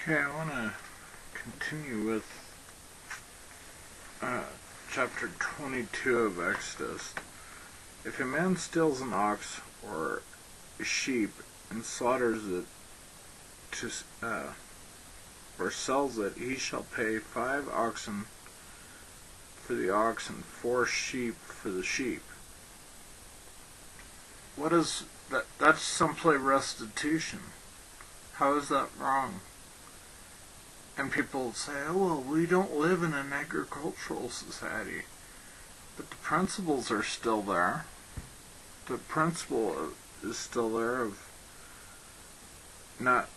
Okay, I want to continue with chapter 22 of Exodus. If a man steals an ox or a sheep and slaughters it or sells it, he shall pay 5 oxen for the ox and 4 sheep for the sheep. What is that? That's simply restitution. How is that wrong? And people say, oh, well, we don't live in an agricultural society. But the principles are still there. The principle is still there of not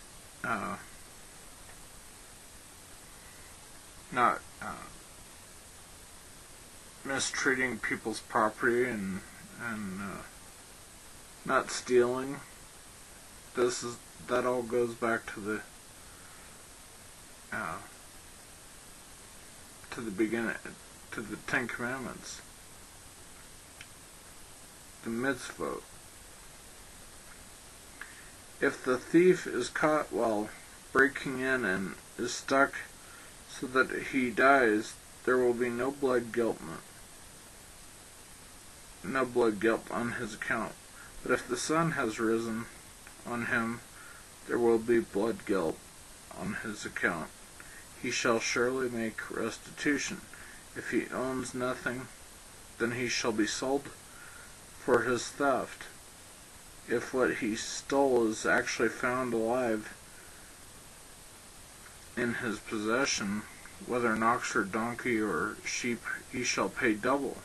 mistreating people's property and not stealing. That all goes back to the beginning, to the 10 Commandments, the mitzvot. If the thief is caught while breaking in and is stuck so that he dies, there will be no blood guilt on his account. But if the sun has risen on him, there will be blood guilt on his account. He shall surely make restitution. If he owns nothing, then he shall be sold for his theft. If what he stole is actually found alive in his possession, whether an ox or donkey or sheep, he shall pay double.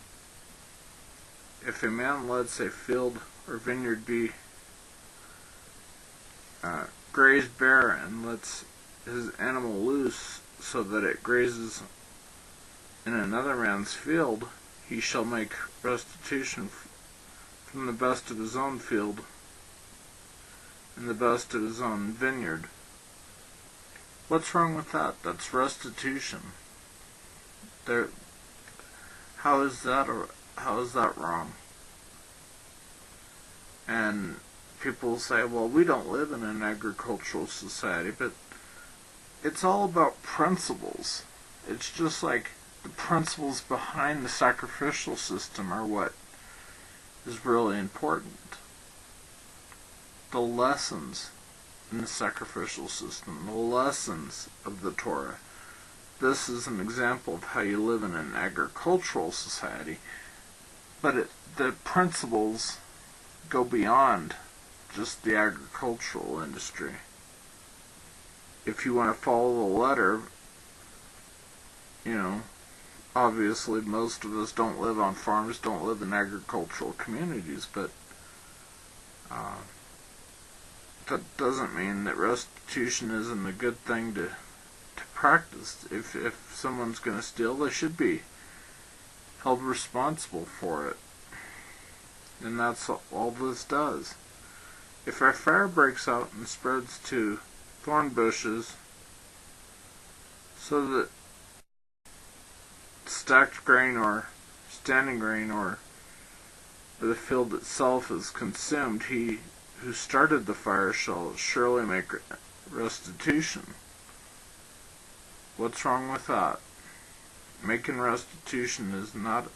If a man lets a field or vineyard be grazed bare and lets his animal loose so that it grazes in another man's field, he shall make restitution from the best of his own field and the best of his own vineyard. What's wrong with that? That's restitution. How is that wrong? And people say, well, we don't live in an agricultural society, but it's all about principles. It's just like the principles behind the sacrificial system are what is really important. The lessons in the sacrificial system, the lessons of the Torah. This is an example of how you live in an agricultural society, but the principles go beyond just the agricultural industry. If you want to follow the letter, obviously most of us don't live on farms, don't live in agricultural communities, but that doesn't mean that restitution isn't a good thing to practice. If someone's going to steal, they should be held responsible for it. And that's all this does. If a fire breaks out and spreads to thorn bushes so that stacked grain or standing grain or the field itself is consumed, he who started the fire shall surely make restitution. What's wrong with that? Making restitution is not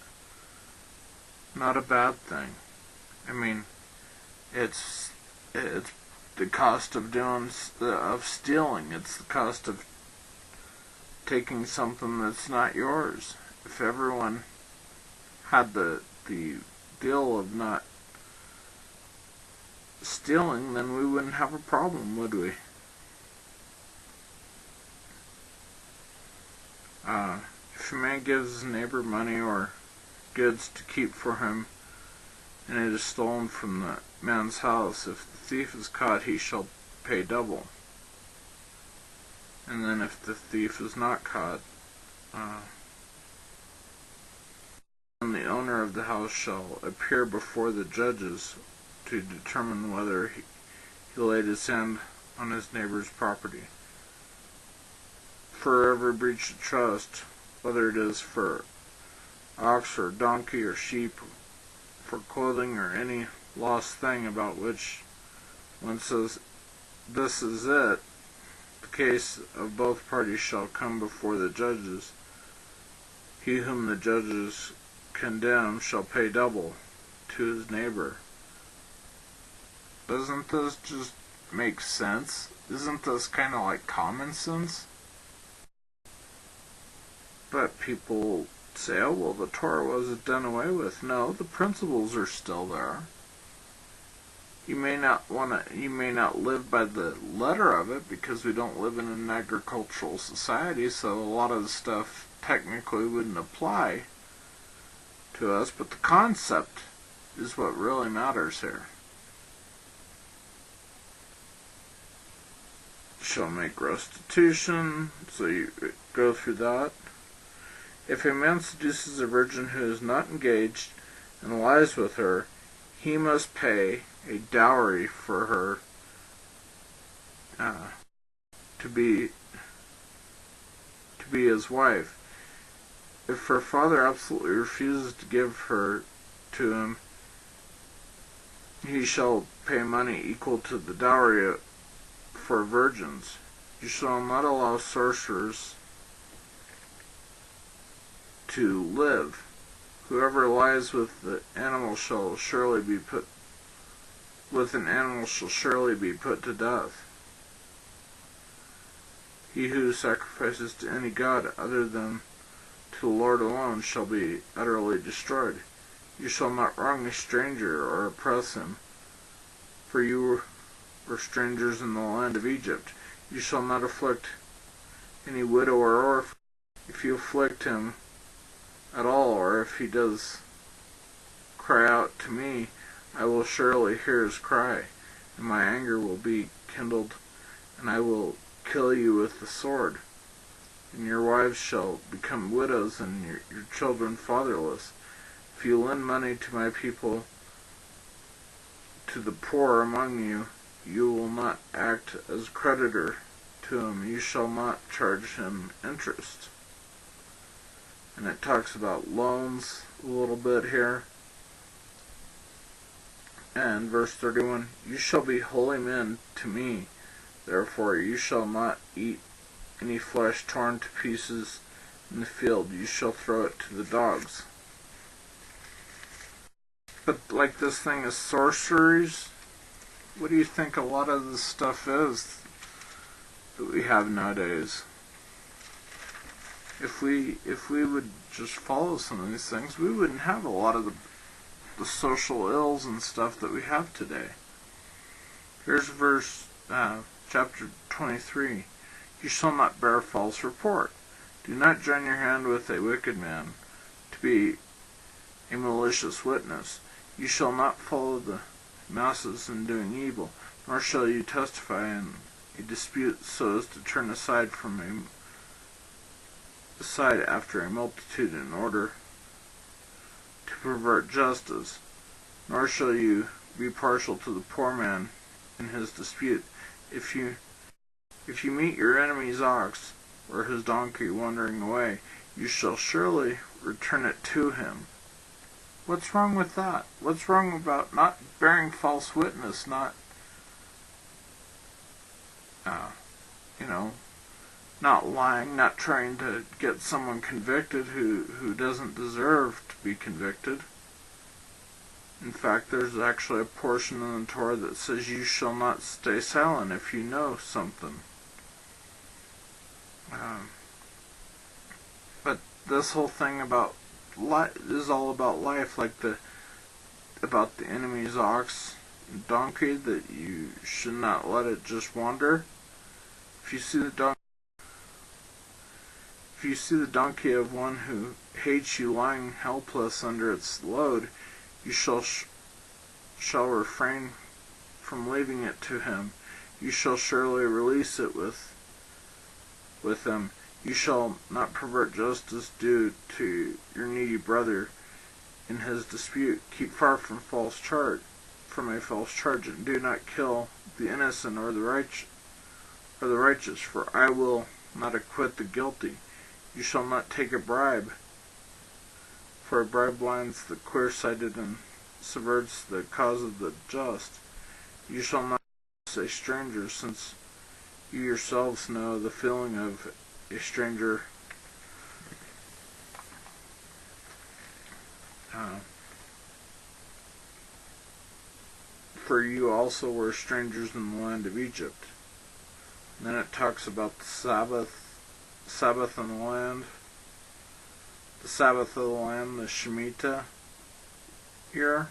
a bad thing. I mean, it's the cost of stealing. It's the cost of taking something that's not yours. If everyone had the deal of not stealing, then we wouldn't have a problem, would we? If a man gives his neighbor money or goods to keep for him, and it is stolen from the man's house, if the thief is caught, he shall pay double. And then if the thief is not caught, then the owner of the house shall appear before the judges to determine whether he laid his hand on his neighbor's property. For every breach of trust, whether it is for ox or donkey or sheep, for clothing or any lost thing about which one says, this is it, the case of both parties shall come before the judges. He whom the judges condemn shall pay double to his neighbor. Doesn't this just make sense? Isn't this kind of like common sense? But people say, oh, well, the Torah wasn't done away with. No, the principles are still there. You may not live by the letter of it because we don't live in an agricultural society, so a lot of the stuff technically wouldn't apply to us, but the concept is what really matters here. Shall make restitution, so you go through that. If a man seduces a virgin who is not engaged and lies with her, he must pay a dowry for her to be his wife. If her father absolutely refuses to give her to him, he shall pay money equal to the dowry for virgins. You shall not allow sorcerers to live. Whoever lies with the animal shall surely be put to death. He who sacrifices to any god other than to the Lord alone shall be utterly destroyed. You shall not wrong a stranger or oppress him, for you were strangers in the land of Egypt. You shall not afflict any widow or orphan. If you afflict him at all, or if he does cry out to me, I will surely hear his cry, and my anger will be kindled, and I will kill you with the sword. And your wives shall become widows, and your children fatherless. If you lend money to my people, to the poor among you, you will not act as creditor to him. You shall not charge him interest. And it talks about loans a little bit here. And verse 31, you shall be holy men to me. Therefore you shall not eat any flesh torn to pieces in the field. You shall throw it to the dogs. But like this thing is sorceries, what do you think a lot of this stuff is that we have nowadays? If we would just follow some of these things, we wouldn't have a lot of the social ills and stuff that we have today. Here's chapter 23. You shall not bear false report. Do not join your hand with a wicked man to be a malicious witness. You shall not follow the masses in doing evil, nor shall you testify in a dispute so as to turn aside after a multitude in order to pervert justice, nor shall you be partial to the poor man in his dispute. If you meet your enemy's ox or his donkey wandering away, you shall surely return it to him. What's wrong with that? What's wrong about not bearing false witness, not not lying, not trying to get someone convicted who doesn't deserve to be convicted? In fact, there's actually a portion in the Torah that says you shall not stay silent if you know something. But this whole thing about is all about life, like about the enemy's ox and donkey, that you should not let it just wander. If you see the donkey of one who hates you lying helpless under its load, you shall refrain from leaving it to him. You shall surely release it with him. You shall not pervert justice due to your needy brother in his dispute. Keep far from a false charge, and do not kill the innocent or the righteous, for I will not acquit the guilty. You shall not take a bribe, for a bribe blinds the clear-sighted and subverts the cause of the just. You shall not say stranger, since You yourselves know the feeling of a stranger for you also were strangers in the land of Egypt. And then it talks about the Sabbath in the land, the Sabbath of the land, the Shemitah year,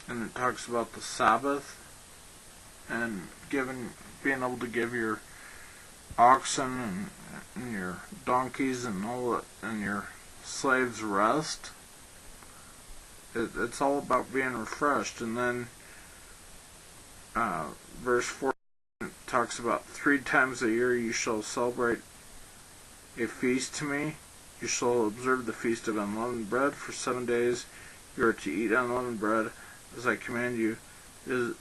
and it talks about the Sabbath and being able to give your oxen and your donkeys and all that, and your slaves rest. It's all about being refreshed. And then verse 4 talks about 3 times a year you shall celebrate a feast to me. You shall observe the feast of unleavened bread. For 7 days you are to eat unleavened bread, as I command you. It is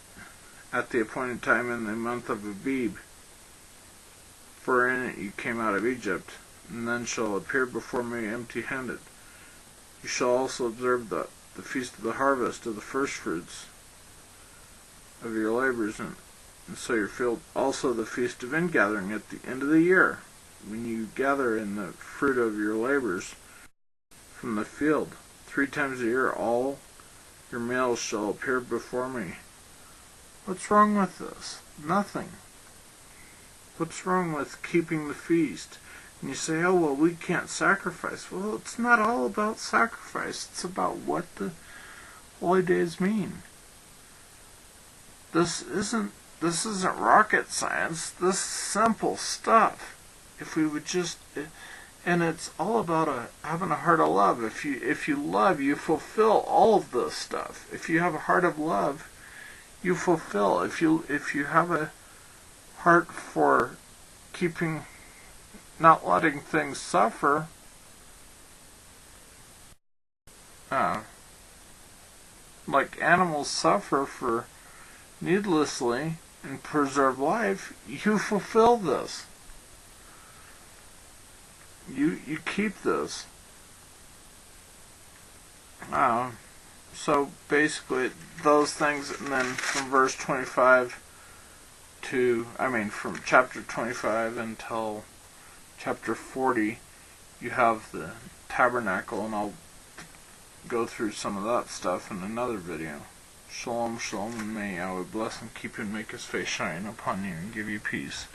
at the appointed time in the month of Abib, for in it you came out of Egypt, and then shall appear before me empty-handed. You shall also observe the feast of the harvest of the firstfruits of your labors, and sow your field. Also the feast of ingathering at the end of the year, when you gather in the fruit of your labors from the field. 3 times a year all your males shall appear before me. What's wrong with this? Nothing. What's wrong with keeping the feast? And you say, oh, well, we can't sacrifice. Well, it's not all about sacrifice. It's about what the holy days mean. This isn't rocket science. This is simple stuff. If we would just, and it's all about having a heart of love. If you love, you fulfill all of this stuff. If you have a heart of love, you fulfill. If you have a heart for not letting things suffer, like animals suffer for needlessly and preserve life, you fulfill this. You keep this. So basically those things, and then from verse 25 from chapter 25 until chapter 40, you have the tabernacle, and I'll go through some of that stuff in another video. Shalom, shalom, and may Yahweh bless and keep you and make his face shine upon you and give you peace.